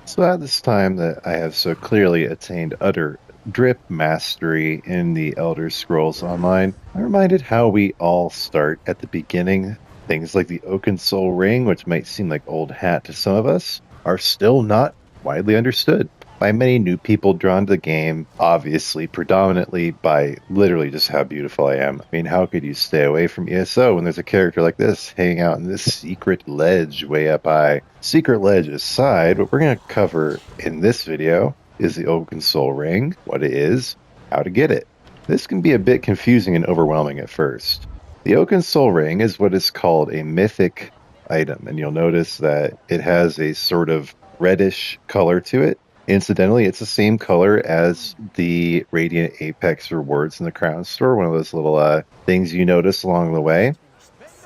So at this time that I have so clearly attained utter drip mastery in the Elder Scrolls Online, I'm reminded how we all start at the beginning. Things like the Oakensoul Ring, which might seem like old hat to some of us, are still not widely understood by many new people drawn to the game, obviously predominantly by literally just how beautiful I am. I mean, how could you stay away from ESO when there's a character like this hanging out in this secret ledge way up high? Secret ledge aside, what we're going to cover in this video is the Oakensoul Ring, what it is, how to get it. This can be a bit confusing and overwhelming at first. The Oakensoul Ring is what is called a mythic item, and you'll notice that it has a sort of reddish color to it. Incidentally, it's the same color as the Radiant Apex rewards in the Crown Store, one of those little things you notice along the way.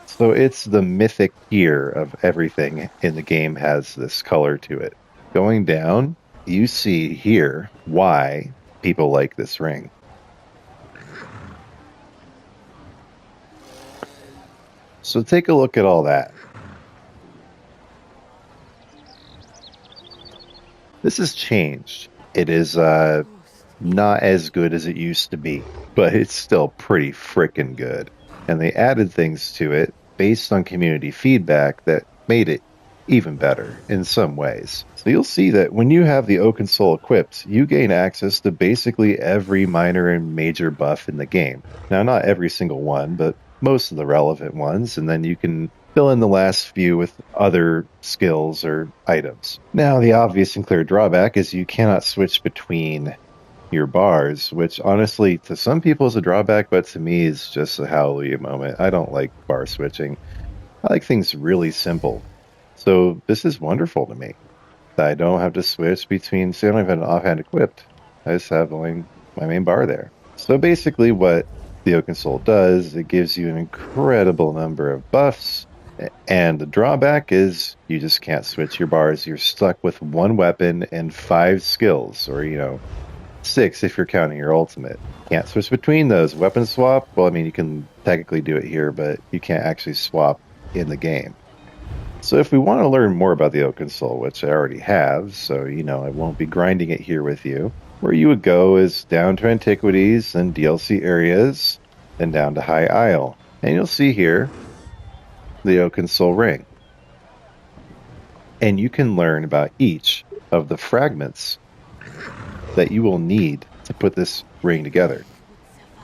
So it's the mythic tier of everything in the game has this color to it. Going down, you see here why people like this ring. So take a look at all that. This has changed. It is not as good as it used to be, but it's still pretty freaking good. And they added things to it based on community feedback that made it even better in some ways. So you'll see that when you have the Oakensoul equipped, you gain access to basically every minor and major buff in the game. Now, not every single one, but most of the relevant ones, and then you can fill in the last few with other skills or items. Now, the obvious and clear drawback is you cannot switch between your bars, which honestly to some people is a drawback, but to me is just a hallelujah moment. I don't like bar switching. I like things really simple. So this is wonderful to me. I don't have to switch between, so I don't even have an offhand equipped. I just have only my main bar there. So basically what the Oakensoul does, it gives you an incredible number of buffs, and the drawback is you just can't switch your bars. You're stuck with one weapon and 5 skills, or 6 if you're counting your ultimate. Can't switch between those. Weapon swap, well, I mean, you can technically do it here, but you can't actually swap in the game. So if we want to learn more about the Oakensoul, which I already have, so I won't be grinding it here with you, where you would go is down to Antiquities and DLC areas, then down to High Isle. And you'll see here the Oakensoul Ring. And you can learn about each of the fragments that you will need to put this ring together.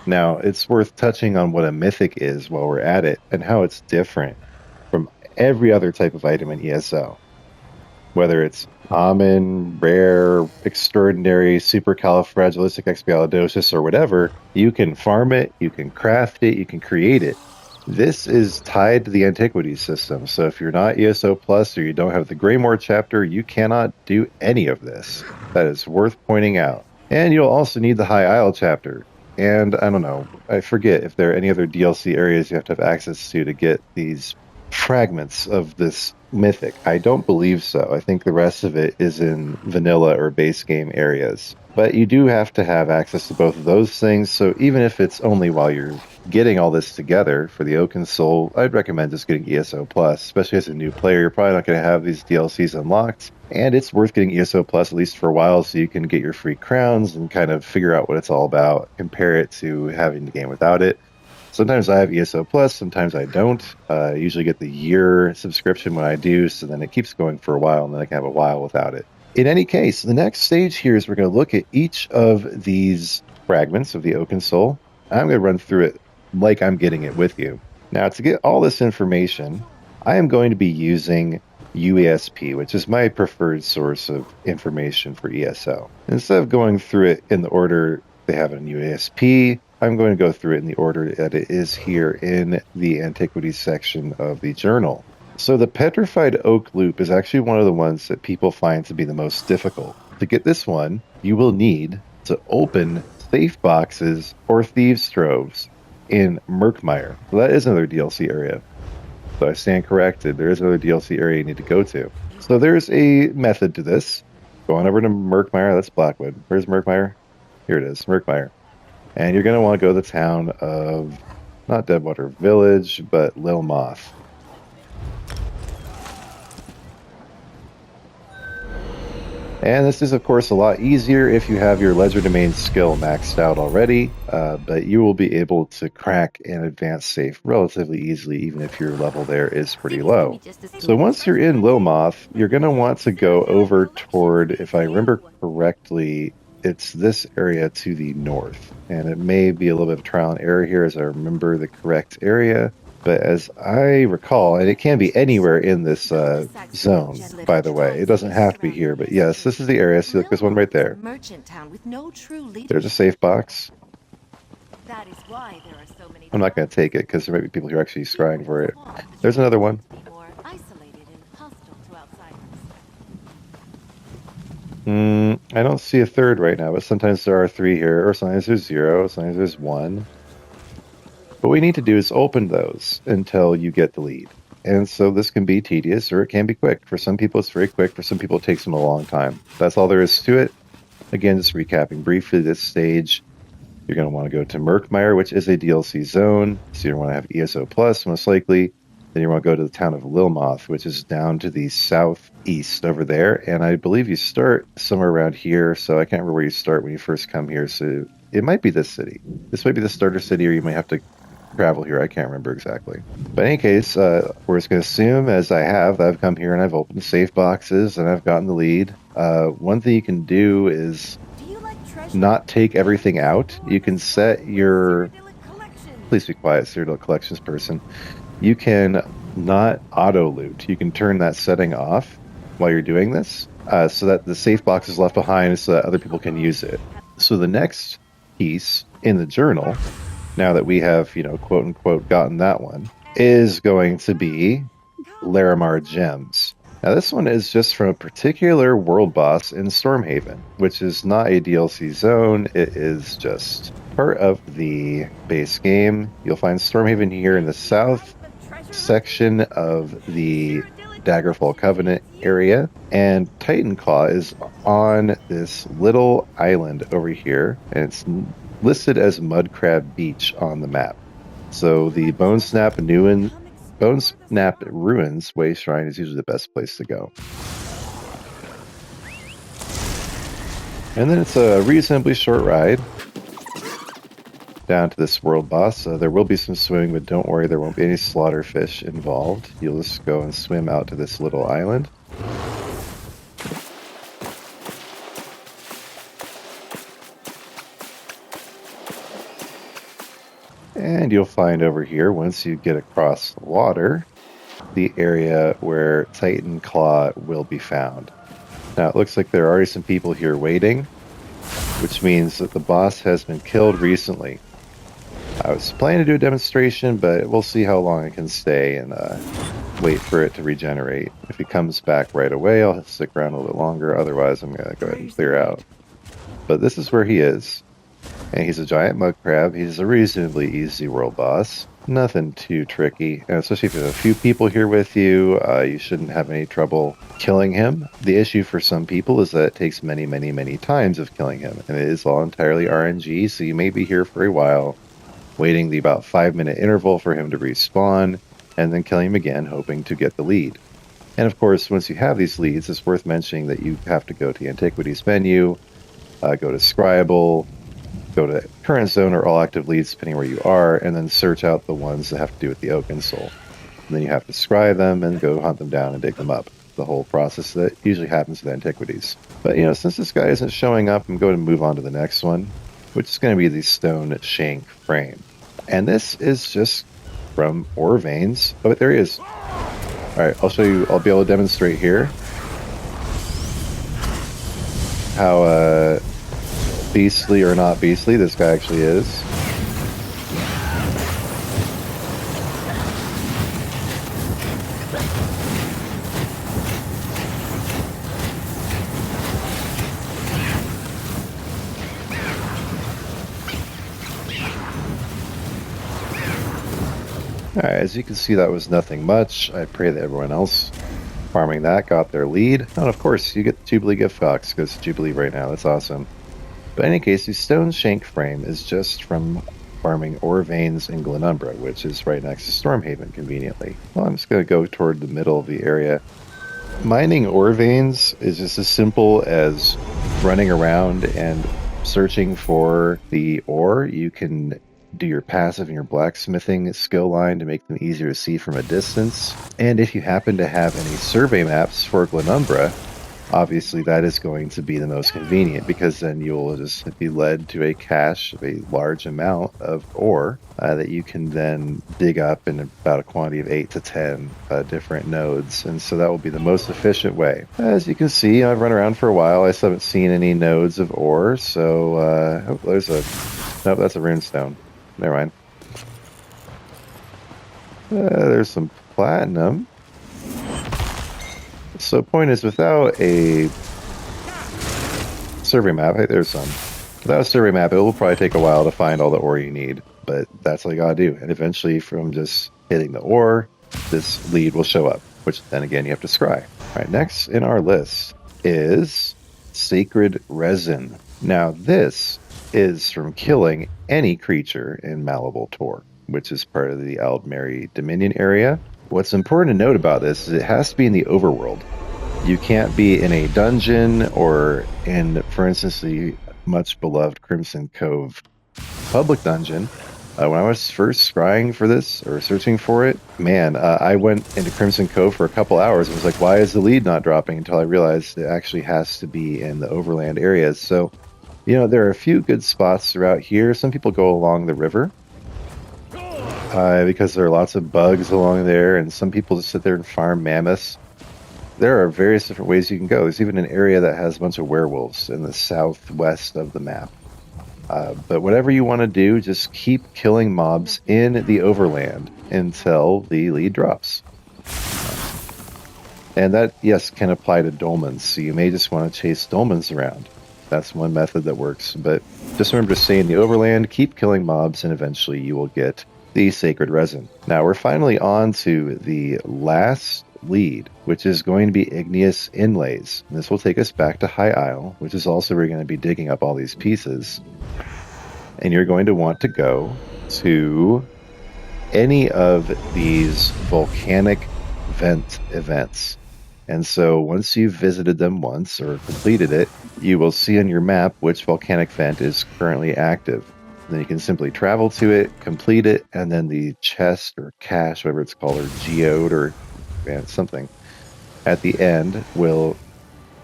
Now, it's worth touching on what a mythic is while we're at it, and how it's different from every other type of item in ESO. Whether it's common, rare, extraordinary, supercalifragilisticexpialidocious, or whatever, you can farm it, you can craft it, you can create it. This is tied to the Antiquities system, so if you're not ESO Plus or you don't have the Greymoor chapter, you cannot do any of this. That is worth pointing out. And you'll also need the High Isle chapter. And I don't know, I forget if there are any other DLC areas you have to have access to get these fragments of this mythic. I don't believe so. I think the rest of it is in vanilla or base game areas. But you do have to have access to both of those things, so even if it's only while you're getting all this together for the Oakensoul, I'd recommend just getting ESO Plus, especially as a new player. You're probably not going to have these DLCs unlocked, and it's worth getting ESO Plus at least for a while so you can get your free crowns and kind of figure out what it's all about, compare it to having the game without it. Sometimes I have ESO Plus, sometimes I don't. I usually get the year subscription when I do, so then it keeps going for a while, and then I can have a while without it. In any case, the next stage here is we're going to look at each of these fragments of the Oakensoul. I'm going to run through it like I'm getting it with you. Now, to get all this information, I am going to be using UESP, which is my preferred source of information for ESO. Instead of going through it in the order they have in UESP, I'm going to go through it in the order that it is here in the Antiquities section of the journal. So the Petrified Oak Loop is actually one of the ones that people find to be the most difficult. To get this one, you will need to open Safeboxes or Thieves Troves in Murkmire. So that is another DLC area. So I stand corrected. There is another DLC area you need to go to. So there's a method to this. Going over to Murkmire, that's Blackwood. Where's Murkmire? Here it is, Murkmire. And you're going to want to go to the town of, not Deadwater Village, but Lil Moth. And this is, of course, a lot easier if you have your Ledger Domain skill maxed out already, but you will be able to crack and advance safe relatively easily, even if your level there is pretty low. So once you're in Lilmoth, you're going to want to go over toward, if I remember correctly, it's this area to the north. And it may be a little bit of trial and error here as I remember the correct area. But as I recall, and it can be anywhere in this zone, by the way. It doesn't have to be here, but yes, this is the area. See, look, there's one right there. There's a safe box. I'm not going to take it because there might be people who are actually scrying for it. There's another one. I don't see a third right now, but sometimes there are 3 here, or sometimes there's 0, sometimes there's 1. What we need to do is open those until you get the lead. And so this can be tedious or it can be quick. For some people it's very quick, for some people it takes them a long time. That's all there is to it. Again, just recapping briefly this stage, you're going to want to go to Murkmire, which is a DLC zone. So you're going to have ESO Plus, most likely. Then you want to go to the town of Lilmoth, which is down to the southeast over there. And I believe you start somewhere around here, so I can't remember where you start when you first come here. So it might be this city. This might be the starter city, or you might have to travel here. I can't remember exactly. But in any case, we're just going to assume, as I have, that I've come here and I've opened safe boxes and I've gotten the lead. One thing you can do is not take everything out. You can set your... Please be quiet, Cyrodiil Collections person. You can not auto-loot. You can turn that setting off while you're doing this, so that the safe box is left behind so that other people can use it. So the next piece in the journal, now that we have, quote-unquote, gotten that one, is going to be Larimar Gems. Now, this one is just from a particular world boss in Stormhaven, which is not a DLC zone. It is just part of the base game. You'll find Stormhaven here in the south section of the Daggerfall Covenant area, and Titanclaw is on this little island over here, and it's listed as Mudcrab Beach on the map. So the Bonesnap Ruins Way Shrine is usually the best place to go. And then it's a reasonably short ride down to this world boss. There will be some swimming, but don't worry, there won't be any slaughterfish involved. You'll just go and swim out to this little island. And you'll find over here, once you get across the water, the area where Titanclaw will be found. Now, it looks like there are already some people here waiting, which means that the boss has been killed recently. I was planning to do a demonstration, but we'll see how long I can stay and wait for it to regenerate. If he comes back right away, I'll stick around a little bit longer. Otherwise, I'm going to go ahead and clear out. But this is where he is. And he's a giant mudcrab. He's a reasonably easy world boss. Nothing too tricky. And especially if you have a few people here with you, you shouldn't have any trouble killing him. The issue for some people is that it takes many, many, many times of killing him. And it is all entirely RNG, so you may be here for a while, waiting the about 5-minute interval for him to respawn, and then killing him again, hoping to get the lead. And of course, once you have these leads, it's worth mentioning that you have to go to the Antiquities menu, go to Scribble, go to current zone or all active leads, depending where you are, and then search out the ones that have to do with the Oakensoul. And then you have to scry them and go hunt them down and dig them up. The whole process that usually happens with Antiquities. But, since this guy isn't showing up, I'm going to move on to the next one, which is going to be the stone Shank Frame. And this is just from ore veins. Oh, there he is. Alright, I'll show you, I'll be able to demonstrate here how beastly or not beastly this guy actually is. Alright, as you can see, that was nothing much. I pray that everyone else farming that got their lead. And of course, you get the Jubilee gift box because Jubilee right now. That's awesome. But in any case, the stone Shank Frame is just from farming ore veins in Glenumbra, which is right next to Stormhaven, conveniently. Well, I'm just going to go toward the middle of the area Mining ore veins is just as simple as running around and searching for the ore. You can do your passive and your blacksmithing skill line to make them easier to see from a distance. And if you happen to have any survey maps for Glenumbra, obviously that is going to be the most convenient, because then you'll just be led to a cache of a large amount of ore that you can then dig up in about a quantity of 8 to 10 different nodes. And so that will be the most efficient way. As you can see, I've run around for a while. I still haven't seen any nodes of ore. So oh, there's a... Nope, that's a runestone. Never mind. There's some platinum. So point is, without a survey map, hey, there's some. Without a survey map, it will probably take a while to find all the ore you need, but that's all you gotta do. And eventually, from just hitting the ore, this lead will show up, which then again you have to scry. All right, next in our list is Sacred Resin. Now this is from killing any creature in Malabal Tor, which is part of the Aldmeri Dominion area. What's important to note about this is it has to be in the overworld. You can't be in a dungeon or in, for instance, the much beloved Crimson Cove public dungeon. When I was first scrying for this, or searching for it, man, I went into Crimson Cove for a couple hours and was like, why is the lead not dropping? Until I realized it actually has to be in the overland areas. So, you know, there are a few good spots throughout here. Some people go along the river, because there are lots of bugs along there, and some people just sit there and farm mammoths. There are various different ways you can go. There's even an area that has a bunch of werewolves in the southwest of the map. But whatever you want to do, just keep killing mobs in the overland until the lead drops. And that, yes, can apply to dolmens, so you may just want to chase dolmens around. That's one method that works. But just remember to stay in the overland, keep killing mobs, and eventually you will get the Sacred Resin. Now we're finally on to the last lead, which is going to be Igneous Inlays. And this will take us back to High Isle, which is also where we're going to be digging up all these pieces. And you're going to want to go to any of these volcanic vent events. And so once you've visited them once or completed it, you will see on your map which volcanic vent is currently active. Then you can simply travel to it, complete it, and then the chest or cache, whatever it's called, or geode, or something, at the end will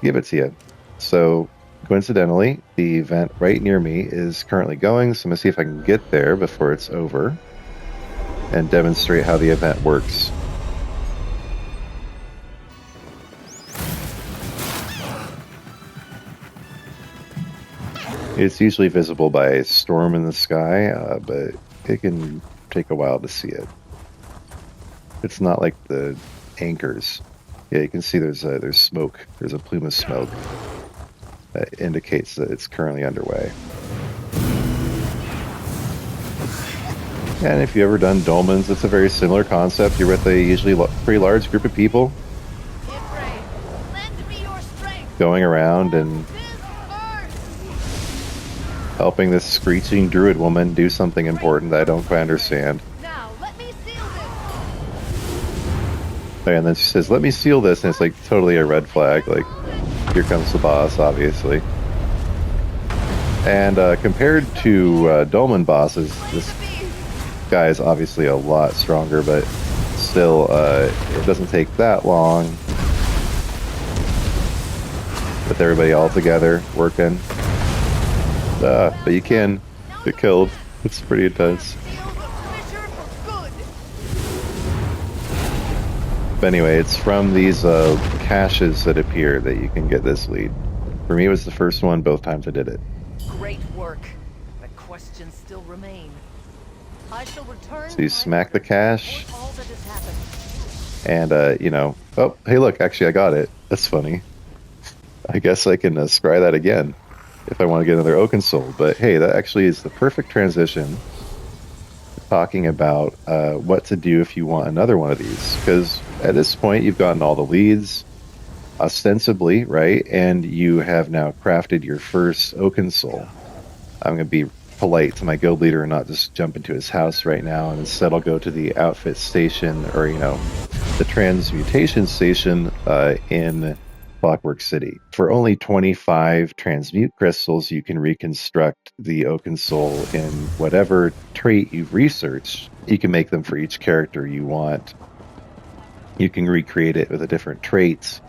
give it to you. So coincidentally, the event right near me is currently going, so I'm going to see if I can get there before it's over and demonstrate how the event works. It's usually visible by a storm in the sky, but it can take a while to see it. It's not like the anchors. Yeah, you can see there's smoke. There's a plume of smoke that indicates that it's currently underway. And if you've ever done dolmens, it's a very similar concept. You're with a usually pretty large group of people going around and helping this screeching druid woman do something important that I don't quite understand. Now, let me seal this. And then she says, let me seal this, and it's like totally a red flag. Like, here comes the boss, obviously. And compared to dolmen bosses, this guy is obviously a lot stronger, but still, it doesn't take that long with everybody all together working. But you can get killed. It's pretty intense. But anyway, it's from these caches that appear that you can get this lead. For me, it was the first one both times I did it. Great work. But questions still remain. I shall return. So you smack the cache, and you know, oh, hey, look, actually, I got it. That's funny. I guess I can scry that again if I want to get another Oakensoul. But hey, that actually is the perfect transition to talking about what to do if you want another one of these. Because at this point, you've gotten all the leads, ostensibly, right? And you have now crafted your first Oakensoul. I'm going to be polite to my guild leader and not just jump into his house right now, and instead I'll go to the outfit station, or, you know, the transmutation station in Clockwork City. For only 25 transmute crystals, you can reconstruct the Oakensoul in whatever trait you've researched. You can make them for each character you want. You can recreate it with a different trait.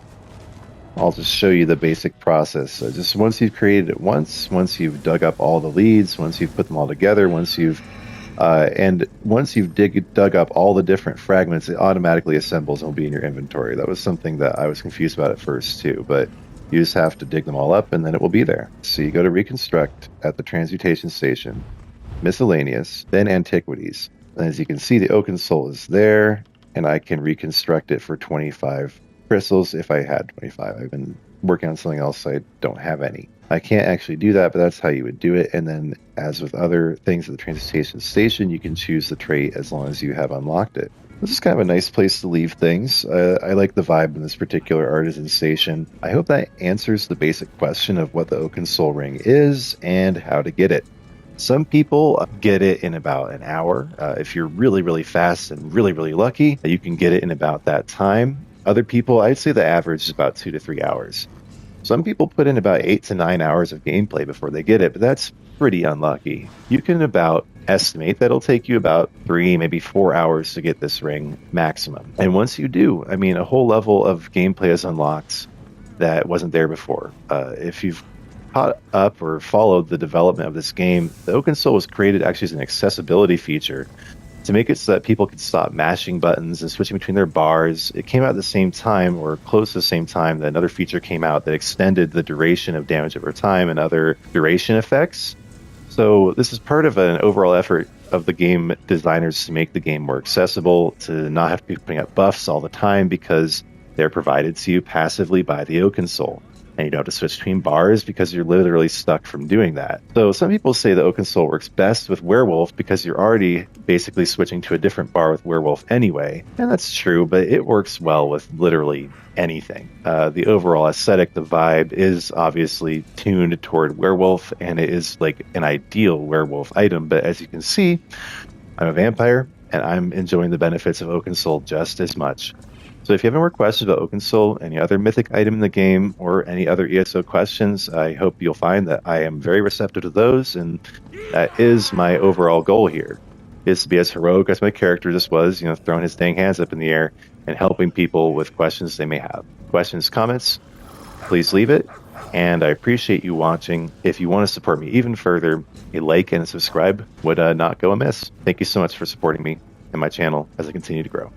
I'll just show you the basic process. So just once you've created it once you've dug up all the leads, once you've put them all together, once you've dug up all the different fragments, it automatically assembles and will be in your inventory. That was something that I was confused about at first too, but you just have to dig them all up and then it will be there. So you go to reconstruct at the transmutation station, miscellaneous, then antiquities. And as you can see, the Oakensoul is there, and I can reconstruct it for 25 crystals if I had 25. I've been working on something else, so I don't have any. I can't actually do that, but that's how you would do it. And then, as with other things at the transmutation station, you can choose the trait as long as you have unlocked it. This is kind of a nice place to leave things. I like the vibe in this particular artisan station. I hope that answers the basic question of what the Oakensoul Ring is and how to get it. Some people get it in about an hour. If you're really, really fast and really, really lucky, you can get it in about that time. Other people, I'd say the average is about 2 to 3 hours. Some people put in about 8 to 9 hours of gameplay before they get it, but that's pretty unlucky. You can about estimate that it'll take you about 3, maybe 4 hours to get this ring maximum. And once you do, I mean, a whole level of gameplay is unlocked that wasn't there before. If you've caught up or followed the development of this game, the Oakensoul was created actually as an accessibility feature to make it so that people could stop mashing buttons and switching between their bars. It came out at the same time, or close to the same time, that another feature came out that extended the duration of damage over time and other duration effects. So this is part of an overall effort of the game designers to make the game more accessible, to not have to be putting up buffs all the time because they're provided to you passively by the Oakensoul. And you don't have to switch between bars because you're literally stuck from doing that. So some people say the Oakensoul works best with Werewolf because you're already basically switching to a different bar with Werewolf anyway. And that's true, but it works well with literally anything. The overall aesthetic, the vibe, is obviously tuned toward Werewolf, and it is like an ideal Werewolf item. But as you can see, I'm a vampire, and I'm enjoying the benefits of Oakensoul just as much. So if you have any more questions about Oakensoul, any other mythic item in the game, or any other ESO questions, I hope you'll find that I am very receptive to those, and that is my overall goal here, is to be as heroic as my character just was, throwing his dang hands up in the air and helping people with questions they may have. Questions, comments, please leave it, and I appreciate you watching. If you want to support me even further, a like and a subscribe would not go amiss. Thank you so much for supporting me and my channel as I continue to grow.